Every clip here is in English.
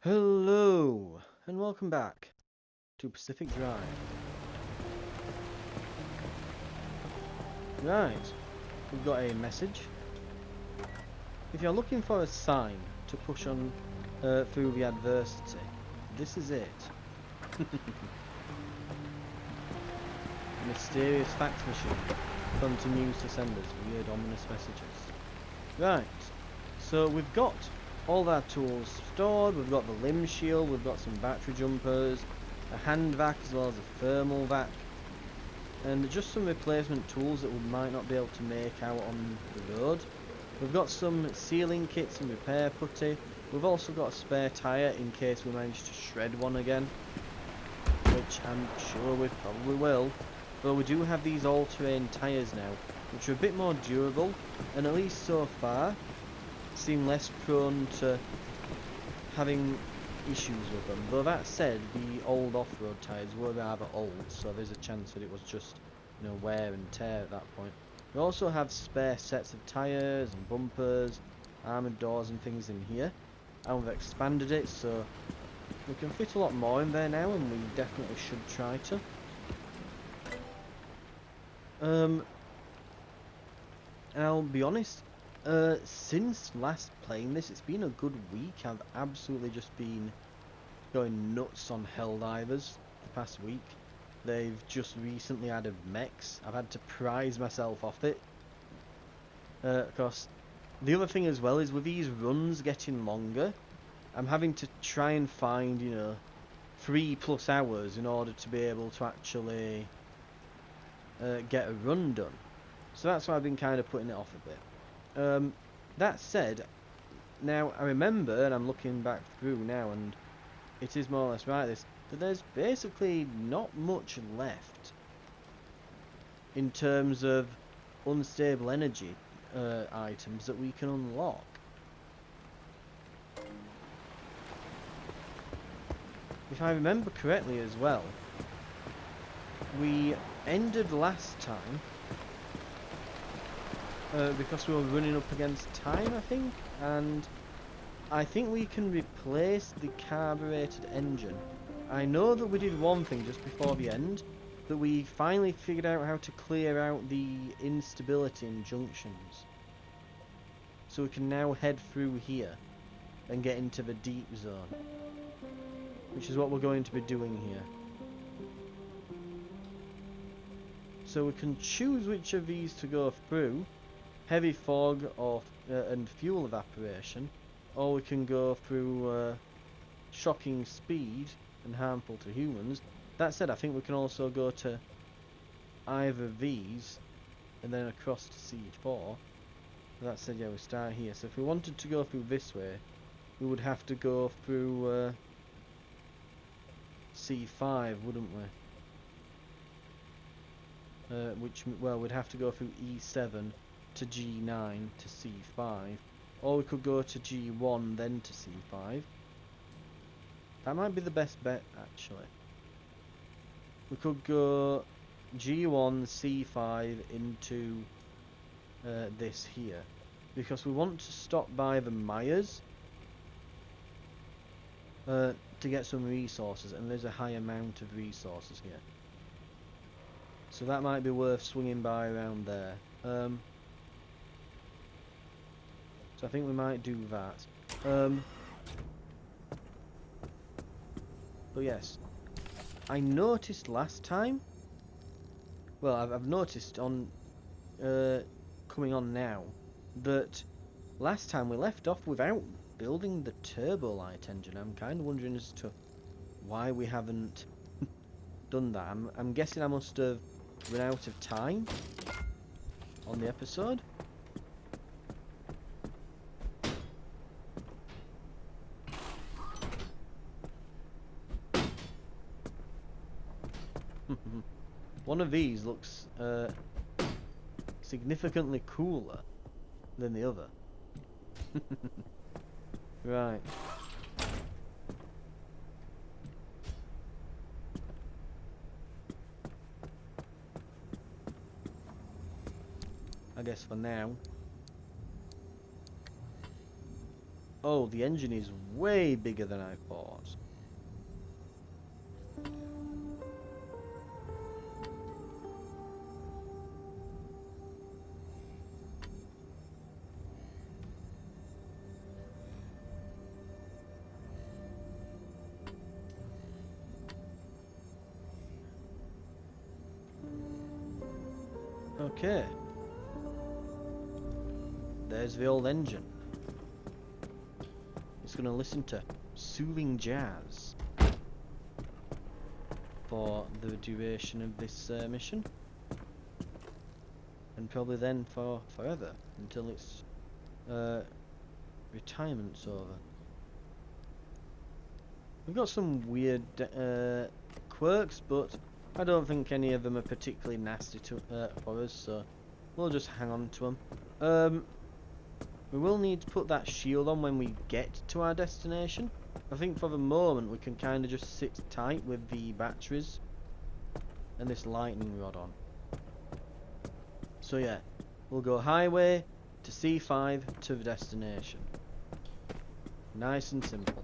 Hello, and welcome back to Pacific Drive. Right, we've got a message. If you're looking for a sign to push on through the adversity, this is it. Mysterious fax machine continues to send us weird ominous messages. Right, so we've got all our tools stored, we've got the limb shield, we've got some battery jumpers, a hand vac as well as a thermal vac, and just some replacement tools that we might not be able to make out on the road. We've got some sealing kits and repair putty. We've also got a spare tyre in case we manage to shred one again, which I'm sure we probably will. But we do have these all-terrain tyres now, which are a bit more durable, and at least so far seem less prone to having issues with them. Though that said, the old off-road tyres were rather old, so there's a chance that it was just, wear and tear at that point. We also have spare sets of tyres and bumpers, armoured doors and things in here, and we've expanded it so we can fit a lot more in there now, and we definitely should try to. And I'll be honest, since last playing this, it's been a good week. I've absolutely just been going nuts on Helldivers the past week. They've just recently added mechs. I've had to prise myself off it. Of course, the other thing as well is with these runs getting longer, I'm having to try and find, 3+ hours in order to be able to actually get a run done. So that's why I've been kind of putting it off a bit. That said, now I remember, and I'm looking back through now, and it is more or less right this, that there's basically not much left in terms of unstable energy items that we can unlock. If I remember correctly as well, we ended last time because we were running up against time, I think, and I think we can replace the carbureted engine. I know that we did one thing just before the end, that we finally figured out how to clear out the instability in junctions. So we can now head through here and get into the deep zone, which is what we're going to be doing here. So we can choose which of these to go through, heavy fog or and fuel evaporation, or we can go through shocking speed and harmful to humans. That said, I think we can also go to either of these and then across to C4. That said, yeah, we start here. So if we wanted to go through this way, we would have to go through C5, wouldn't we? Well, we'd have to go through E7 to G9 to C5. Or we could go to G1 then to C5. That might be the best bet, actually. We could go G1, C5 into this here. Because we want to stop by the Myers to get some resources, and there's a high amount of resources here. So that might be worth swinging by around there. So I think we might do that. But yes, I noticed last time. Well, I've noticed on coming on now that last time we left off without building the turbo light engine. I'm kind of wondering as to why we haven't done that. I'm guessing I must have run out of time on the episode. One of these looks significantly cooler than the other. Right. I guess for now. Oh, the engine is way bigger than I thought. Okay. There's the old engine. It's going to listen to soothing jazz for the duration of this mission. And probably then for forever, until its retirement's over. We've got some weird quirks, but I don't think any of them are particularly nasty for us, so we'll just hang on to them. We will need to put that shield on when we get to our destination. I think for the moment we can kind of just sit tight with the batteries and this lightning rod on. So yeah, we'll go highway to C5 to the destination. Nice and simple.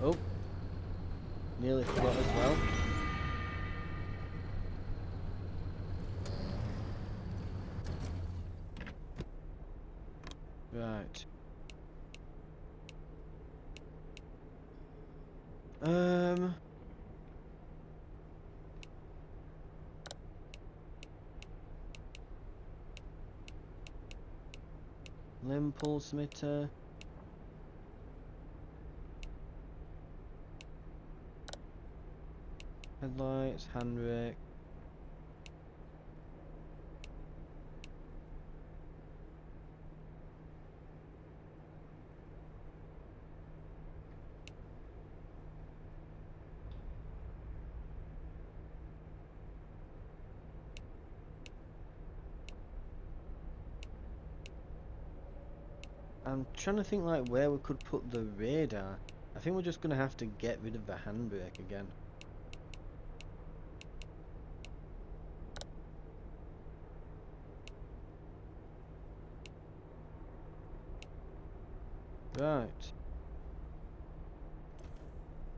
Oh, nearly forgot as well. Right. Limb pulse emitter. Headlights, handbrake. I'm trying to think like where we could put the radar. I think we're just gonna have to get rid of the handbrake again. Right.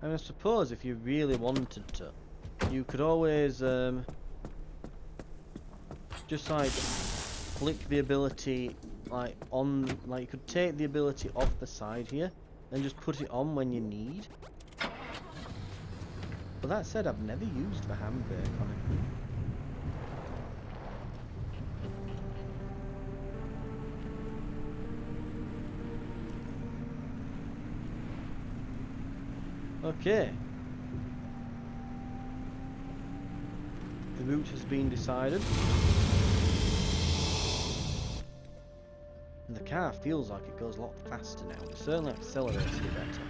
And I suppose if you really wanted to, you could always just like flick the ability like on, like you could take the ability off the side here and just put it on when you need. But that said, I've never used the handbrake on it. Okay. The route has been decided. And the car feels like it goes a lot faster now. It certainly accelerates a bit better.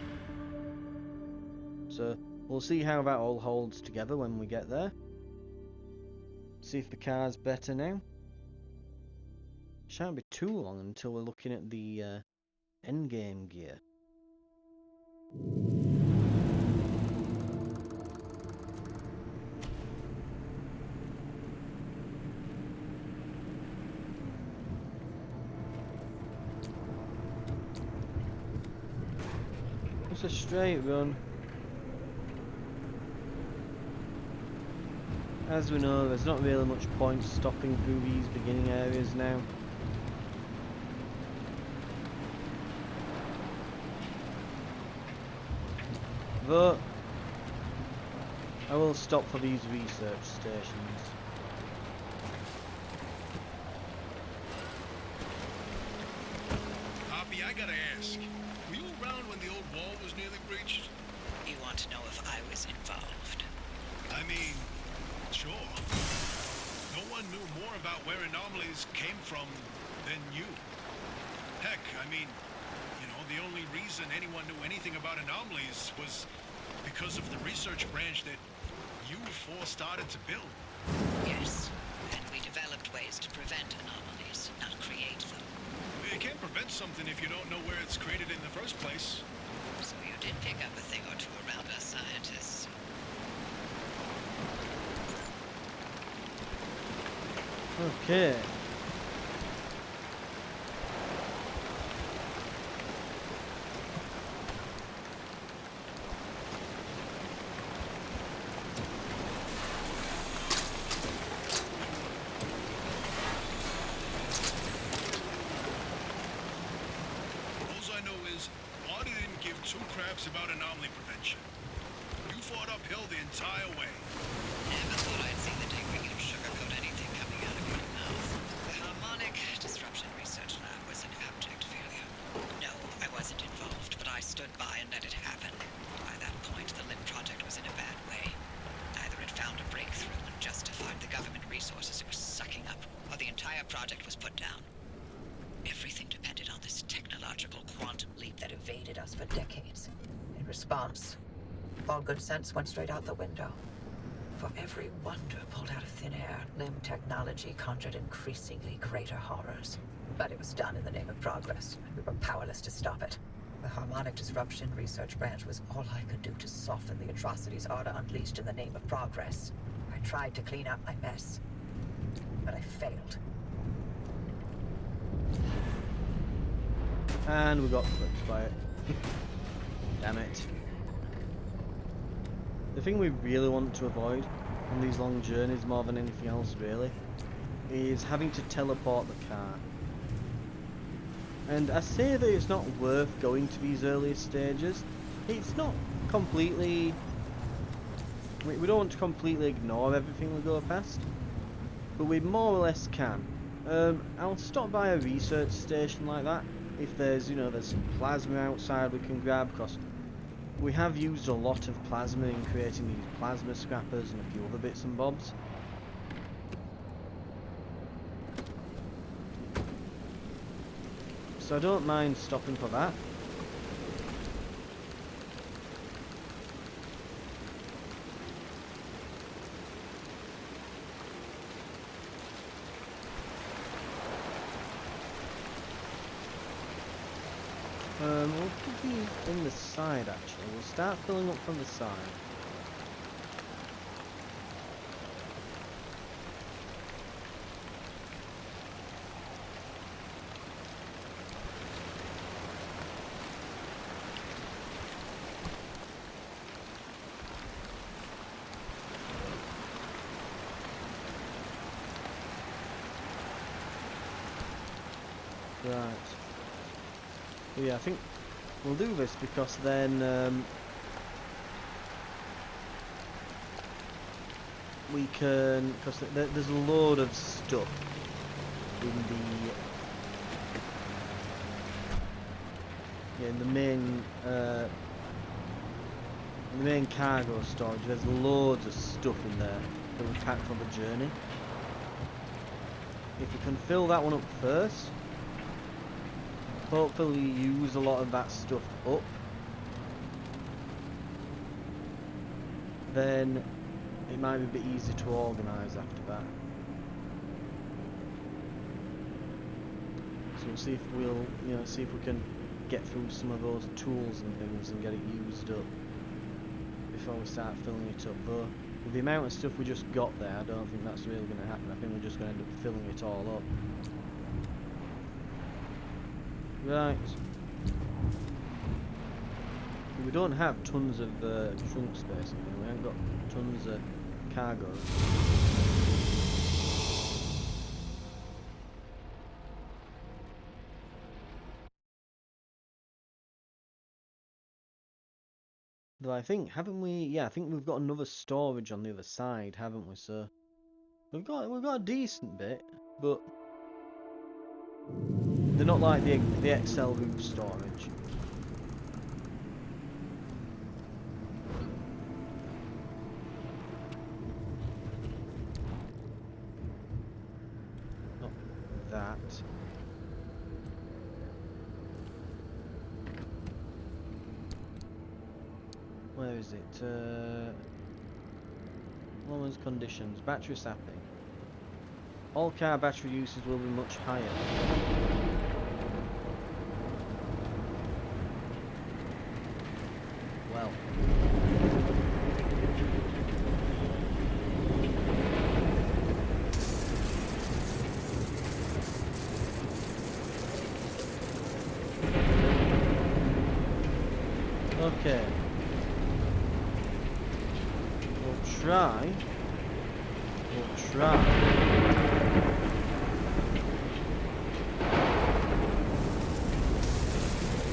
So we'll see how that all holds together when we get there. See if the car's better now. Shan't be too long until we're looking at the endgame gear. It's a straight run. As we know, there's not really much point stopping through these beginning areas now. But I will stop for these research stations. Hoppy, I gotta ask. Were you around when the old wall was nearly breached? You want to know if I was involved? I mean, sure. No one knew more about where anomalies came from than you. Heck, I mean, you know, the only reason anyone knew anything about anomalies was because of the research branch that you four started to build. Yes, and we developed ways to prevent anomalies, not create them. You can't prevent something if you don't know where it's created in the first place. So you did pick up a thing or two around us scientists. Okay. All I know is, Marty didn't give two craps about anomaly prevention. You fought uphill the entire way. Never thought I'd see the day where you'd sugarcoat anything coming out of your mouth. The harmonic disruption research lab was an abject failure. No, I wasn't involved, but I stood by and let it happen. By that point, the LIM project was in a bad way. Either it found a breakthrough and justified the government resources it was sucking up, or the entire project was put down. Everything depended on this technological quantum leap that evaded us for decades. In response, all good sense went straight out the window. For every wonder pulled out of thin air, LIM technology conjured increasingly greater horrors. But it was done in the name of progress, and we were powerless to stop it. The Harmonic Disruption Research Branch was all I could do to soften the atrocities Arda unleashed in the name of progress. I tried to clean up my mess, but I failed. And we got clipped by it. Damn it. The thing we really want to avoid on these long journeys, more than anything else really, is having to teleport the car. And I say that it's not worth going to these earlier stages. It's not completely... We don't want to completely ignore everything we go past, but we more or less can. I'll stop by a research station like that if there's, you know, there's some plasma outside we can grab, because we have used a lot of plasma in creating these plasma scrappers and a few other bits and bobs. So I don't mind stopping for that. We'll put these in the side actually. We'll start filling up from the side. Right. But yeah, I think we'll do this because then we can, because there's a load of stuff in the main cargo storage. There's loads of stuff in there that we packed for the journey. If we can fill that one up first, hopefully use a lot of that stuff up, then it might be a bit easier to organise after that. So we'll see if see if we can get through some of those tools and things and get it used up before we start filling it up. Though with the amount of stuff we just got there, I don't think that's really going to happen. I think we're just going to end up filling it all up. Right. We don't have tons of trunk space here. We haven't got tons of cargo. Though I think, haven't we? Yeah, I think we've got another storage on the other side, haven't we? So we've got a decent bit, but they're not like the XL roof storage. Not that. Where is it? Woman's conditions. Battery sapping. All car battery uses will be much higher. Well. Okay. We'll try.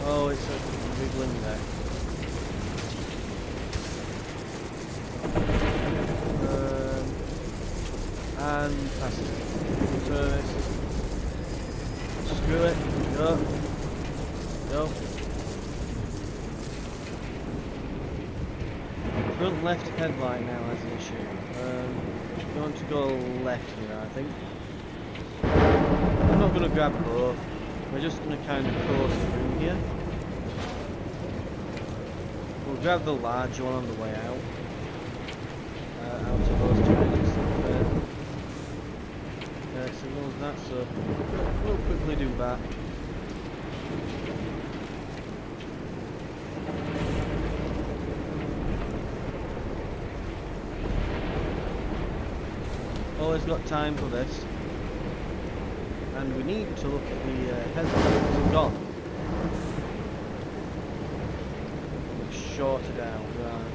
Oh, it's a wiggling there. And pass it. Turn it. Screw it. Go. Front left headlight now has an issue. Going to go left here, I think. I'm not going to grab both. We're just going to kind of coast through here. We'll grab the larger one on the way out. Out of those turns. Signals that, so we'll quickly do that. Always got time for this. And we need to look at the headlights. It's gone. Shorted out, right.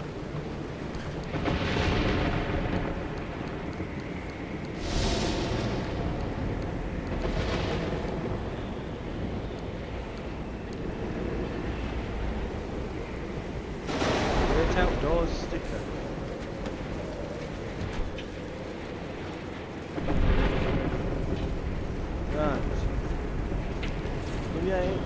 Great Outdoors sticker. Right. Create.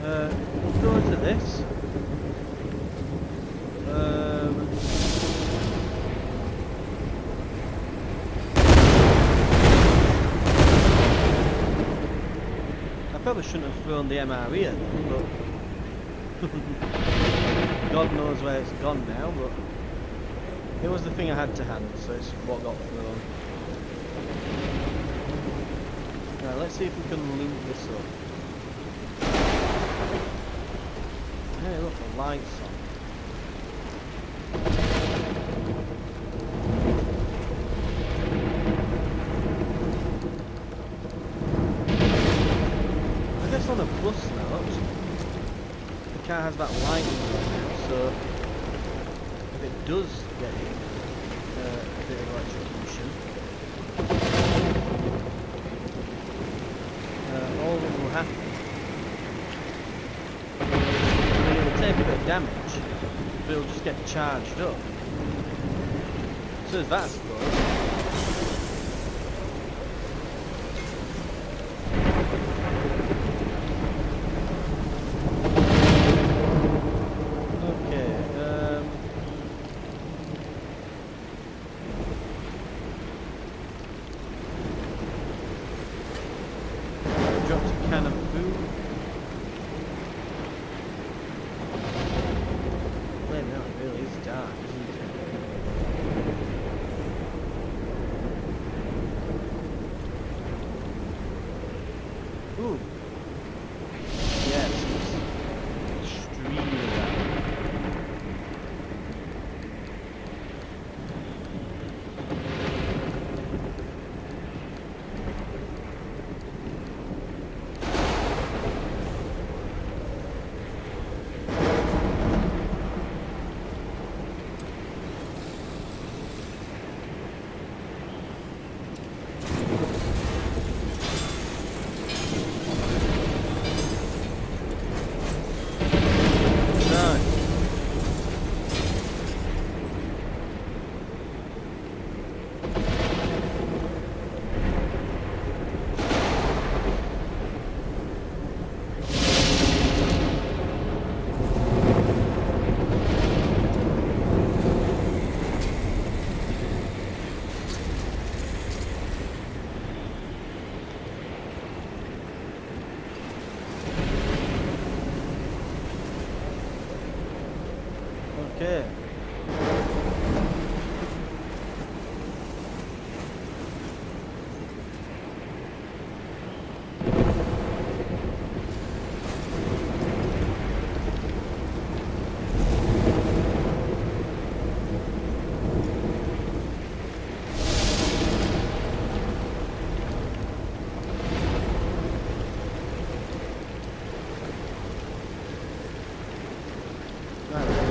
We'll go to this. I probably shouldn't have thrown the MRE at them, but God knows where it's gone now, but it was the thing I had to hand, so it's what got thrown. Now let's see if we can link this up. Hey, look, the lights on. I guess on a plus note, the car has that lighting right now, so if it does get a bit of electrocution, all that will happen. It'll take a bit of damage, but it'll just get charged up. So as that's good. Okay, dropped a can of food. Man, now it really is dark, isn't it? Ooh. Yes, it's extremely dark. Right. Okay.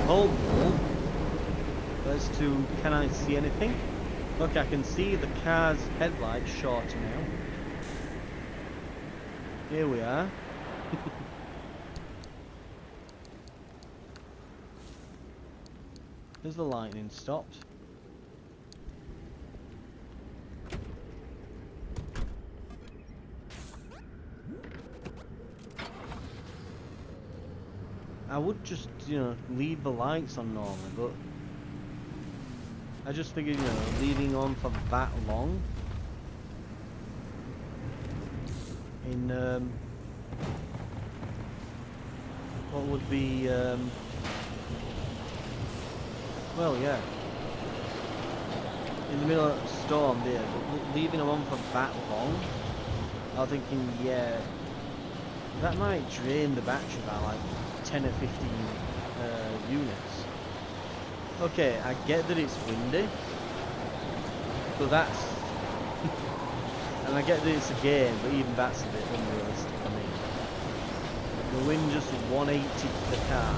whole wall. As to, can I see anything? Look, I can see the car's headlights short now. Here we are. There's the lightning stopped. I would just, leave the lights on normally, but I just figured, leaving on for that long in what would be well, yeah, in the middle of a storm there, but leaving them on for that long, I was thinking, yeah, that might drain the battery by like 10 or 15 units. Okay, I get that it's windy, but that's and I get that it's a game, but even that's a bit unrealistic. I mean, the wind just 180 the car.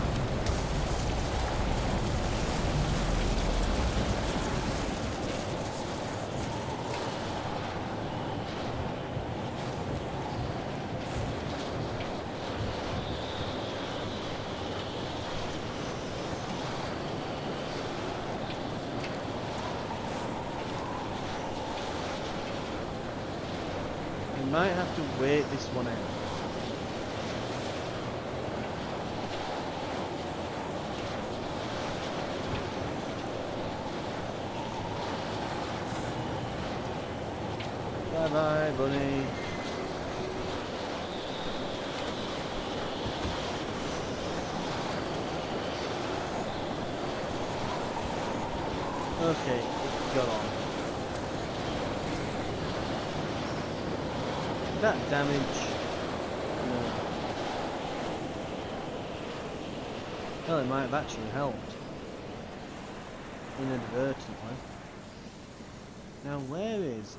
Might have to wait this one out. Bye bye, bunny. Okay, it got on. That damage, no. Well, it might have actually helped inadvertently. Now where is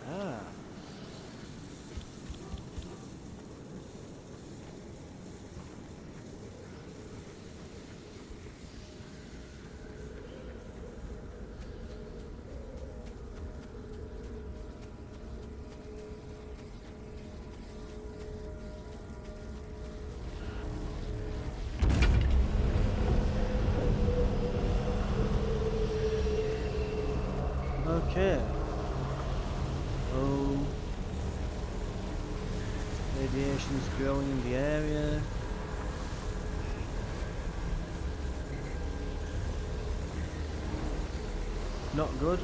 Okay. Oh, radiation's growing in the area. Not good.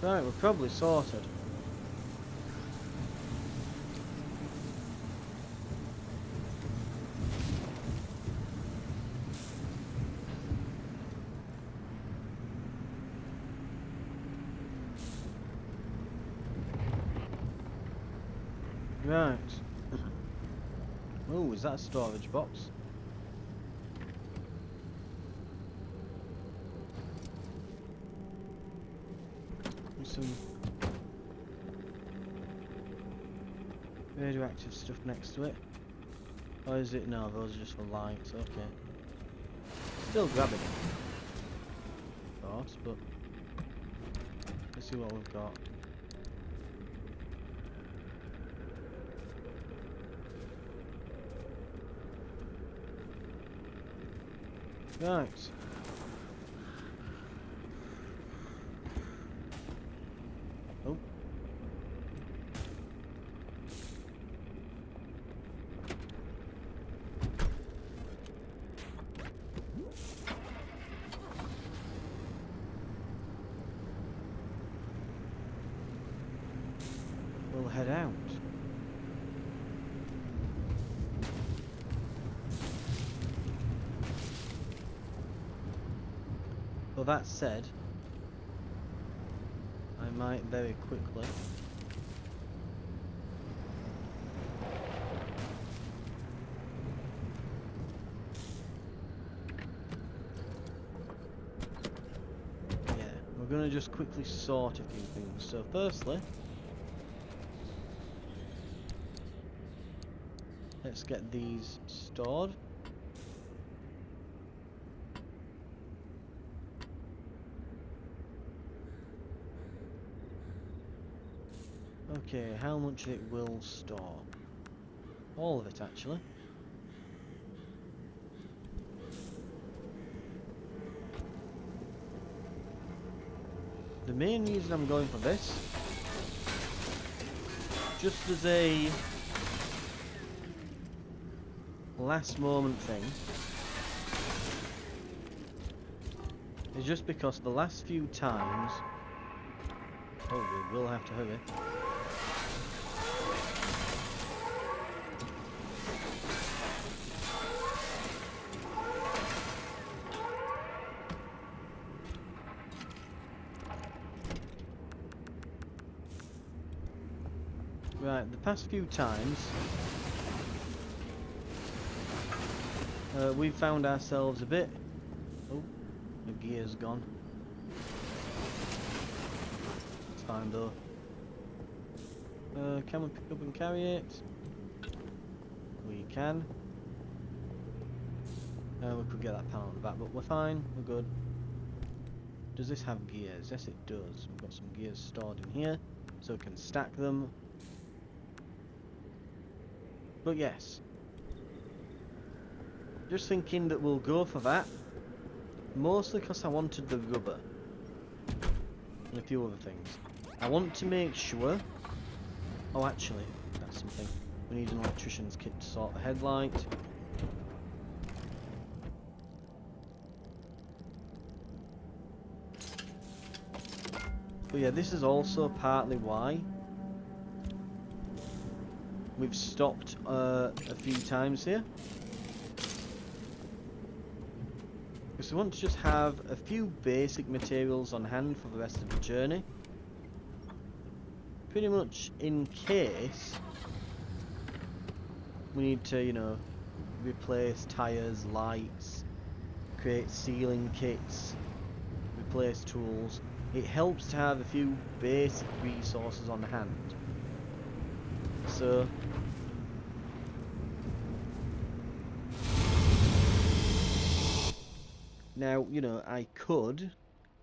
Right, we're probably sorted. Right. Oh, is that a storage box? Some radioactive stuff next to it. Or is it? No, those are just for lights. Okay. Still grabbing it. Of course, but let's see what we've got. Right. Oh. We'll head out. Well, that said, I might very quickly going to just quickly sort a few things. So firstly, let's get these stored. Okay, how much it will store? All of it, actually. The main reason I'm going for this, just as a last moment thing, is just because the last few times... Oh, we will have to hurry. Right, the past few times we've found ourselves a bit... Oh, the gear's gone. It's fine though. Can we pick up and carry it? We can. We could get that panel on the back, but we're fine, we're good. Does this have gears? Yes it does. We've got some gears stored in here, so we can stack them. But yes, just thinking that we'll go for that, mostly because I wanted the rubber and a few other things. I want to make sure... Oh, actually, that's something. We need an electrician's kit to sort the headlight. But yeah, this is also partly why we've stopped a few times here. Because we want to just have a few basic materials on hand for the rest of the journey. Pretty much in case we need to, you know, replace tyres, lights, create sealing kits, replace tools. It helps to have a few basic resources on hand. So now, you know, I could,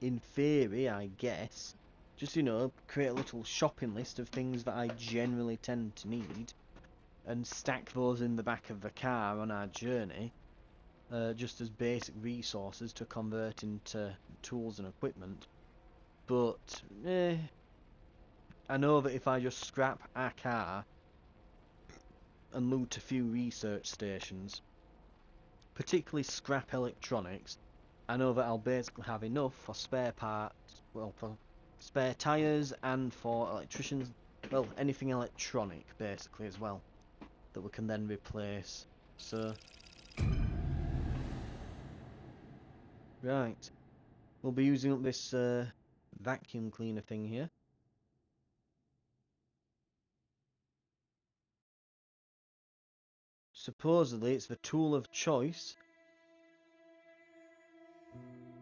in theory, I guess, just, you know, create a little shopping list of things that I generally tend to need and stack those in the back of the car on our journey, just as basic resources to convert into tools and equipment. But, I know that if I just scrap our car and loot a few research stations, particularly scrap electronics, I know that I'll basically have enough for spare parts, well, for spare tyres and for electricians, well, anything electronic basically as well, that we can then replace. So, right, we'll be using up this vacuum cleaner thing here. Supposedly it's the tool of choice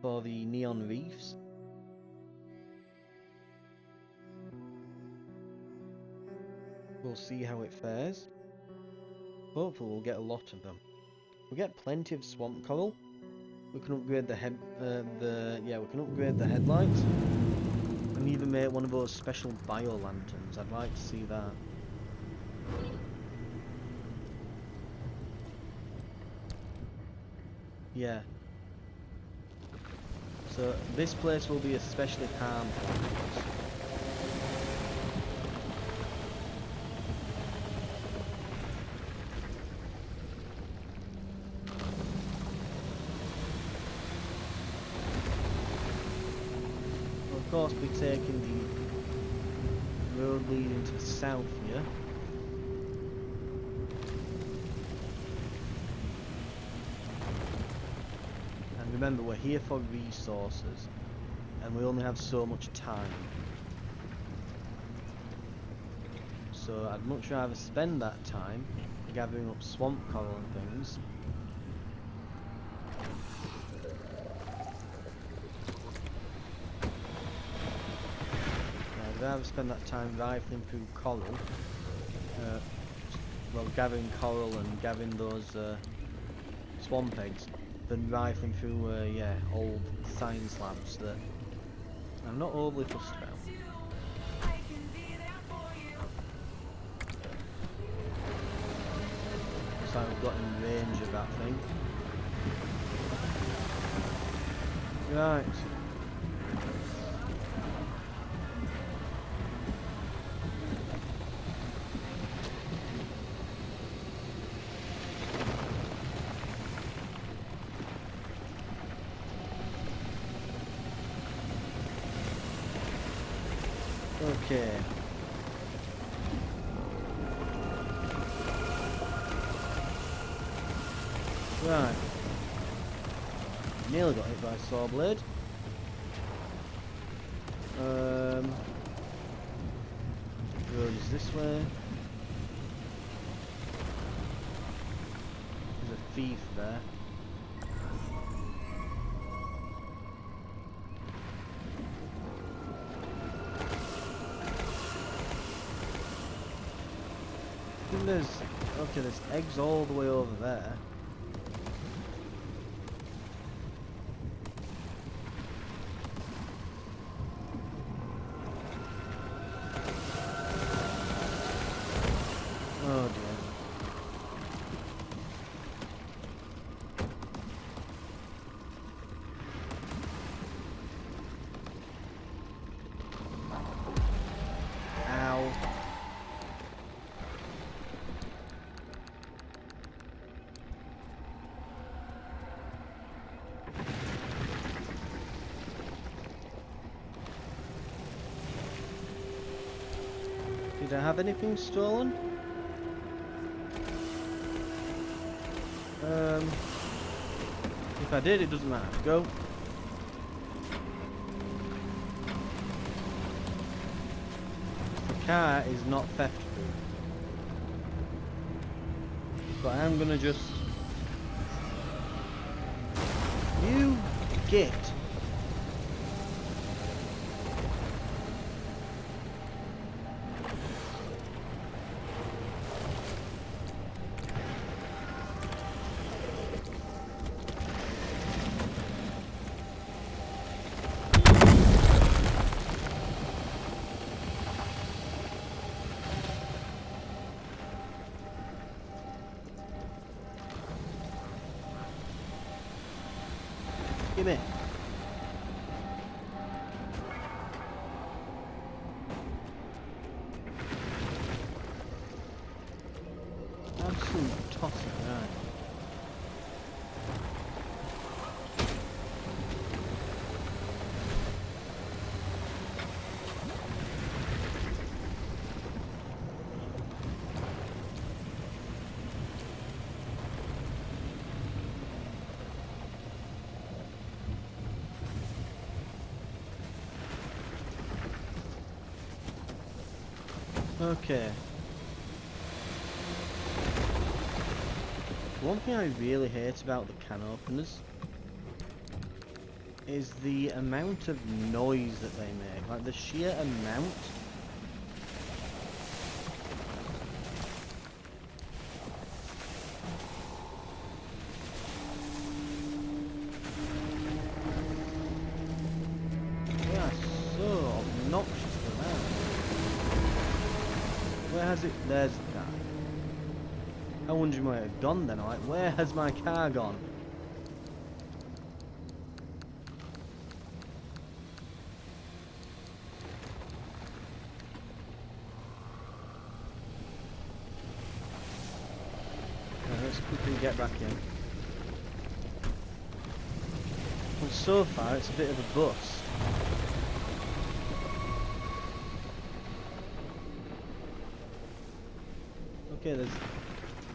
for the neon reefs. We'll see how it fares. Hopefully we'll get a lot of them. We'll get plenty of swamp coral. We can upgrade the we can upgrade the headlights. And even make one of those special bio lanterns. I'd like to see that. Yeah. So this place will be especially harmful for us. We'll of course be taking the road leading to the south here. And remember, we're here for resources, and we only have so much time. So I'd much rather spend that time gathering up swamp coral and things. rather spend that time rifling through coral, well, gathering coral and gathering those swamp eggs, than rifling through, yeah, old science labs that I'm not overly fussed about. So I've got in range of that thing. Right. Okay. Right. Nearly got hit by a saw blade. Road is this way. There's a thief there. I think there's eggs all the way over there. Oh dear. Ow. Did I have anything stolen? If I did, it doesn't matter. Go. The car is not theft proof. But I'm gonna just... You git! Give me. Absolute tosser, right. Okay. One thing I really hate about the can openers is the amount of noise that they make. Like the sheer amount. They are so obnoxiously loud. Where has it? There's the car. I'm wondering where it had gone then. I'm like, where has my car gone? Right, let's quickly get back in. Well, so far it's a bit of a bust. Okay, there's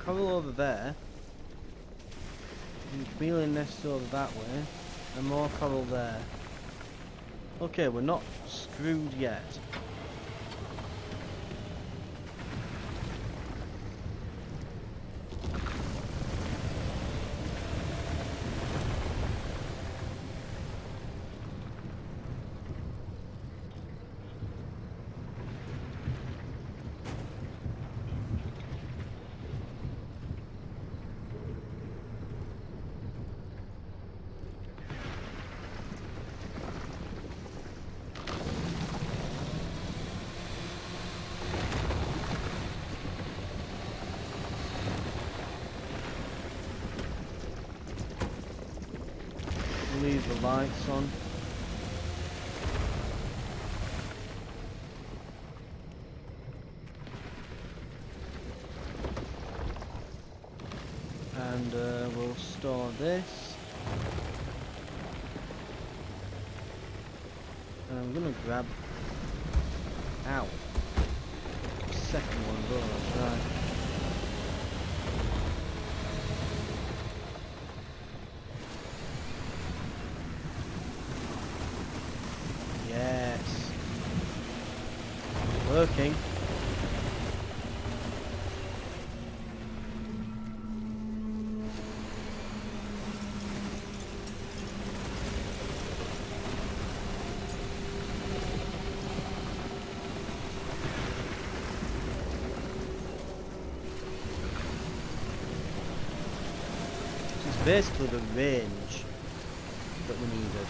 coral over there, and chameleon nest over that way, and more coral there. Okay, we're not screwed yet. the lights on. And we'll store this. And I'm gonna grab. Ow. Second one of those, right. Yes. Working. Basically the range that we needed.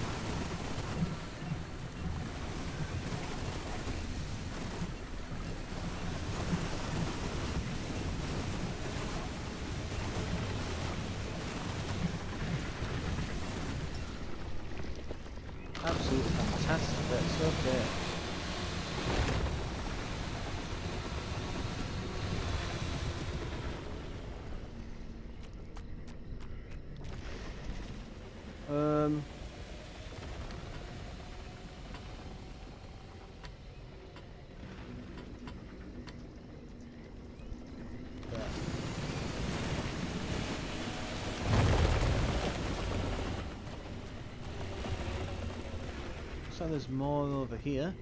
Absolutely fantastic, that's okay. So there's more over here.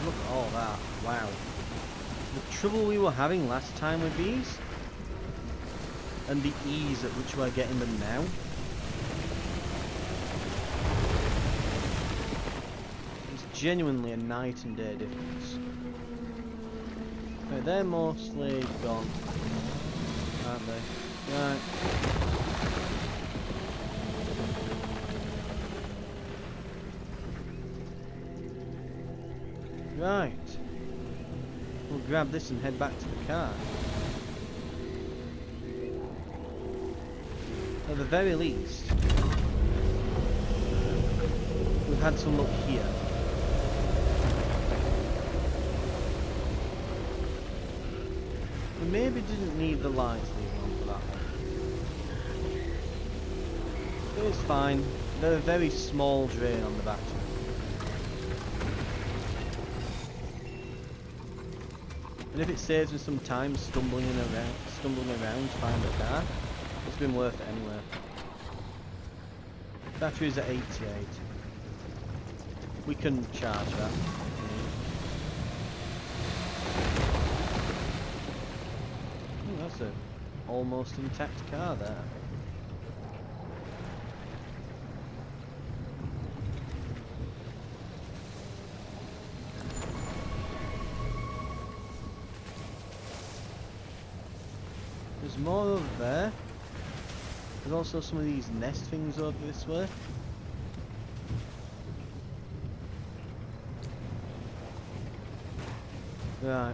Look at all that. Wow. The trouble we were having last time with these, and the ease at which we're getting them now. It's genuinely a night and day difference. Right, they're mostly gone, aren't they? Right. Right. We'll grab this and head back to the car. At the very least, we've had some luck here. We maybe didn't need the lights leaving on for that one. But it's fine. They're a very small drain on the battery. And if it saves me some time stumbling around to find the car, it's been worth it anyway. Battery's at 88. We can charge that. Oh, that's a almost intact car there. There's more over there. There's also some of these nest things over this way. Right.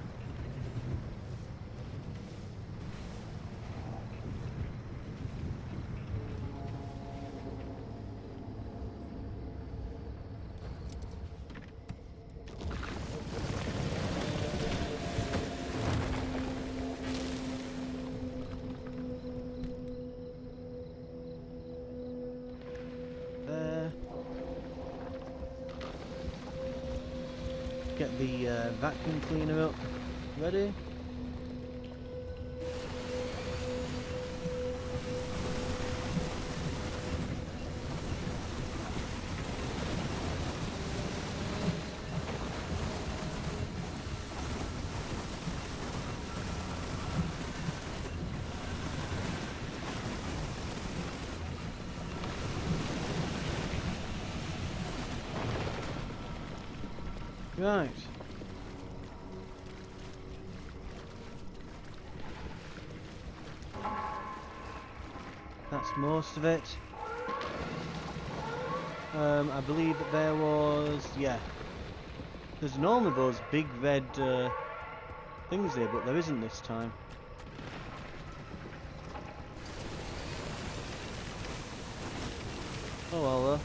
Get the vacuum cleaner up. Ready? Right. That's most of it. I believe that there was, yeah. There's normally those big red things here, but there isn't this time. Oh well though.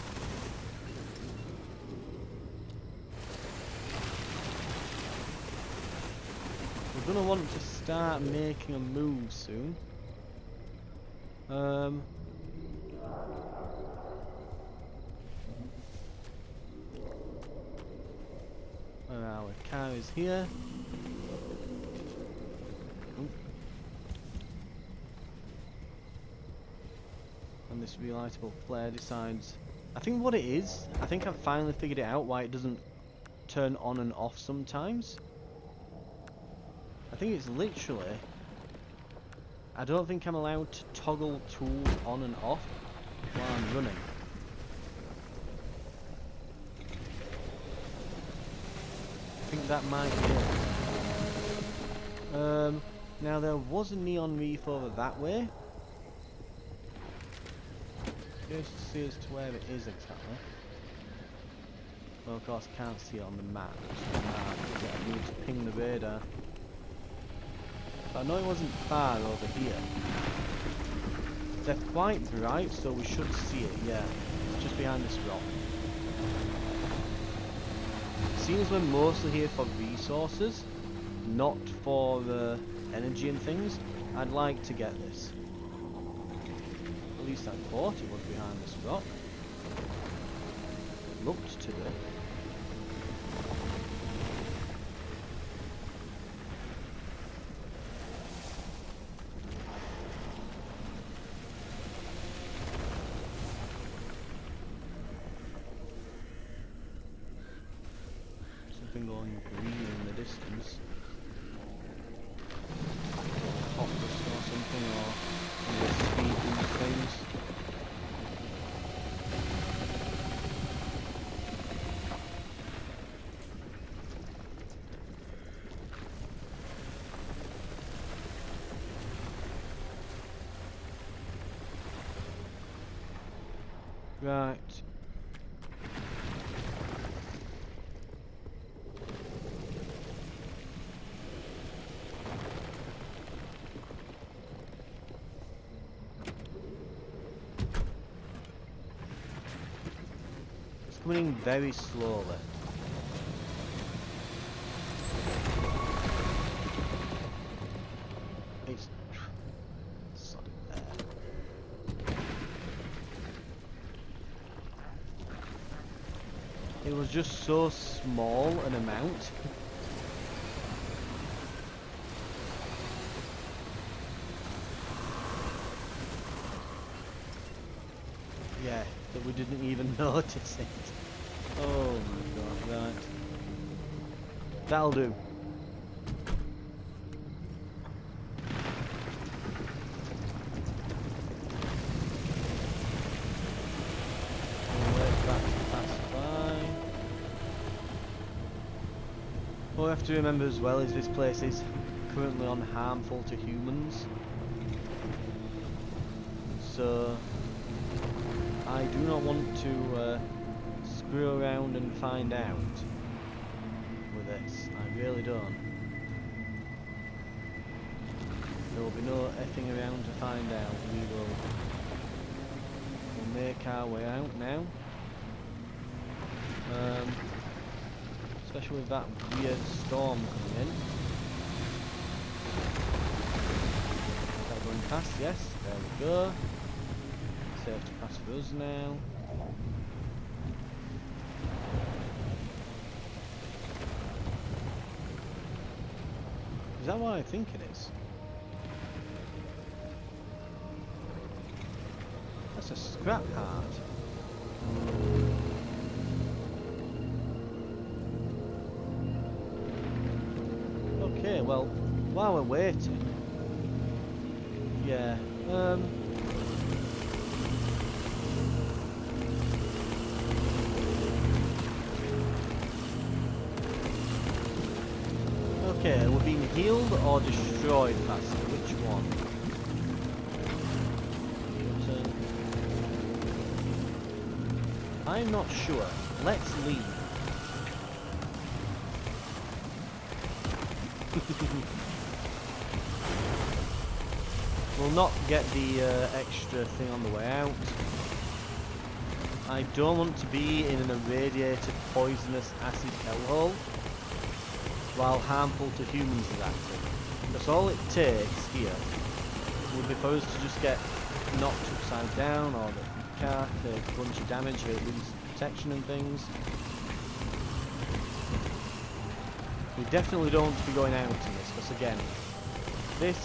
We're gonna want to start making a move soon. Where our car is here. And this relightable flare decides. I think what it is, I think I've finally figured it out why it doesn't turn on and off sometimes. I think it's literally, I don't think I'm allowed to toggle tools on and off while I'm running. I think that might be it. Now there was a neon reef over that way. Just to see as to where it is exactly. Well, of course, can't see it on the map. I need to ping the radar. But I know it wasn't far over here. They're quite bright, so we should see it, yeah. It's just behind this rock. Seems we're mostly here for resources, not for energy and things. I'd like to get this. At least I thought it was behind this rock. It looked to be. Something going green in the distance. Hot dust or something, or one of the speed boost things. Right. It's coming in very slowly. It's sod it there. It was just so small an amount. Yeah, that we didn't even notice it. Oh my god, right. That'll do. What we have to remember as well is this place is currently unharmful to humans. So I do not want to screw around and find out with this. I really don't. There will be no effing around to find out. We'll make our way out now. Especially with that weird storm coming in. Is that going past? Yes, there we go. Safe to pass for us now. Is that what I think it is? That's a scrap heart. Okay, well, while we're waiting, yeah, okay, we're being healed or destroyed faster, which one? I'm not sure. Let's leave. We'll not get the extra thing on the way out. I don't want to be in an irradiated, poisonous acid hellhole while harmful to humans is active. That's all it takes here would be for us to just get knocked upside down, or the car take a bunch of damage, or lose protection and things. We definitely don't want to be going out in this, because again, this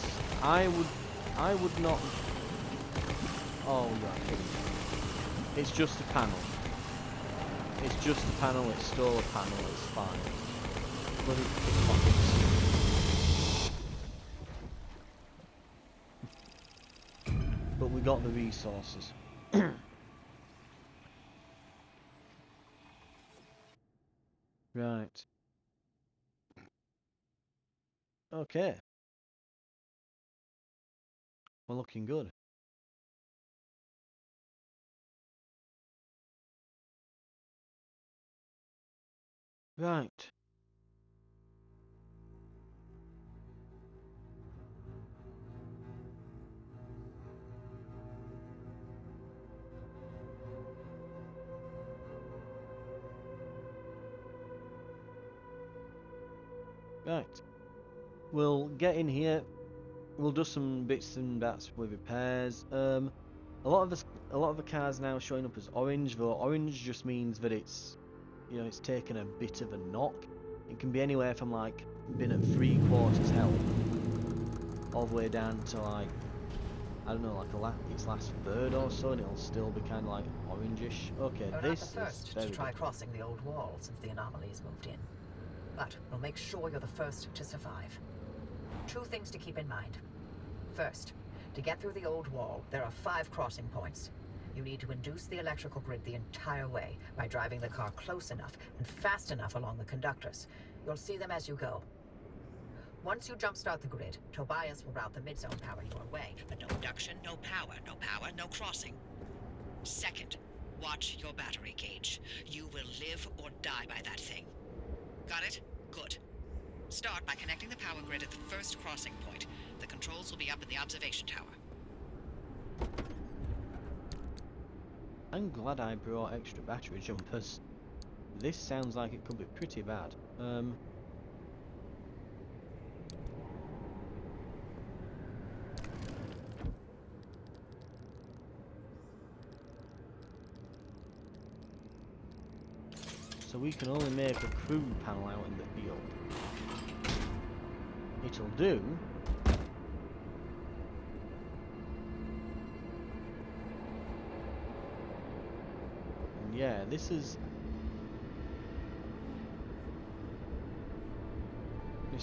I would not. Oh right, it's just a panel. It's just a panel. It's still a panel. It's fine. Bloody pickpockets. But we got the resources. Right. Okay. We're looking good. Right. Right. We'll get in here. We'll do some bits and bats with repairs. A lot of the cars now showing up as orange, though orange just means that it's, you know, it's taken a bit of a knock. It can be anywhere from like being at 3/4 health all the way down to like, I don't know, like its last third or so, and it'll still be kind of like orangish. Okay, You're this not the first is very to try good. crossing the old wall since the anomalies moved in. But we'll make sure you're the first to survive. 2 things to keep in mind. First, to get through the old wall, there are 5 crossing points. You need to induce the electrical grid the entire way by driving the car close enough and fast enough along the conductors. You'll see them as you go. Once you jumpstart the grid, Tobias will route the mid-zone power your way. But no induction, no power, no crossing. Second, watch your battery gauge. You will live or die by that thing. Got it? Good. Start by connecting the power grid at the first crossing point. The controls will be up in the observation tower. I'm glad I brought extra battery jumpers. This sounds like it could be pretty bad. So we can only make a crew panel out in the field. It'll do. And yeah, this is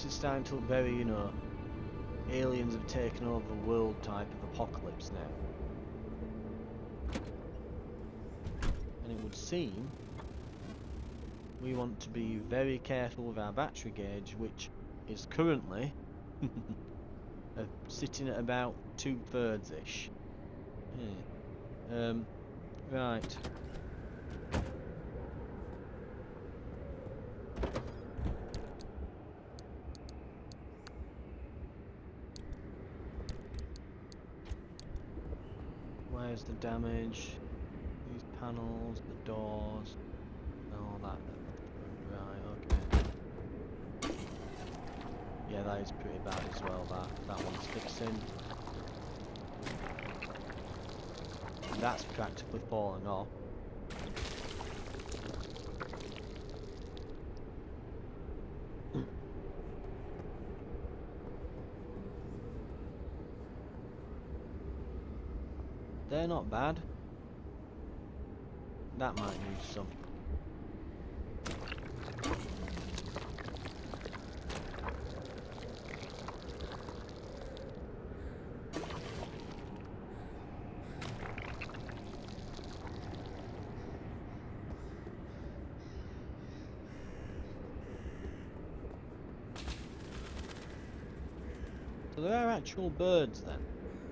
starting to look very, you know, aliens have taken over the world type of apocalypse now. And it would seem we want to be very careful with our battery gauge, which is currently sitting at about 2/3-ish. Yeah. Right. Where's the damage? These panels, the doors, all that. Right, okay. Yeah, that is pretty bad as well, that one's fixing. That's practically falling off. They're not bad. That might need some. So there are actual birds then.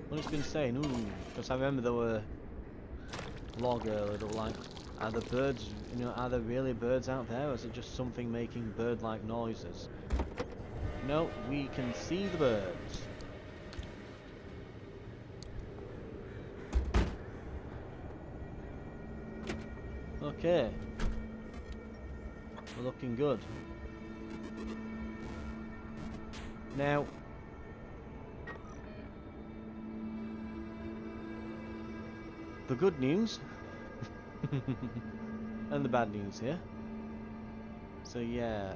What it's been saying, ooh, because I remember there were a log earlier that were like, Are the birds, are there really birds out there, or is it just something making bird-like noises? No, we can see the birds. Okay. We're looking good. Now, the good news and the bad news here. So yeah,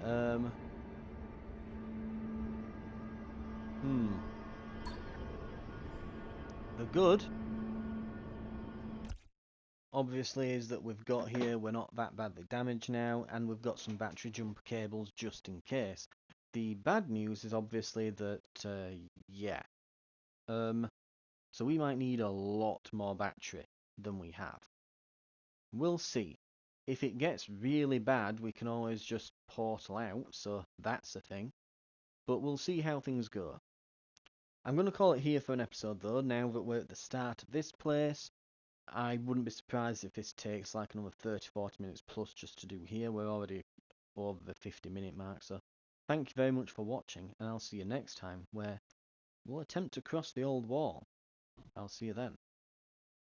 the good obviously is that we've got here, we're not that badly damaged now, and we've got some battery jumper cables just in case. The bad news is obviously that, yeah, so we might need a lot more battery than we have. We'll see. If it gets really bad, we can always just portal out, so that's a thing. But we'll see how things go. I'm going to call it here for an episode though, now that we're at the start of this place. I wouldn't be surprised if this takes like another 30-40 minutes plus just to do here. We're already over the 50-minute mark, so thank you very much for watching, and I'll see you next time, where we'll attempt to cross the old wall. I'll see you then.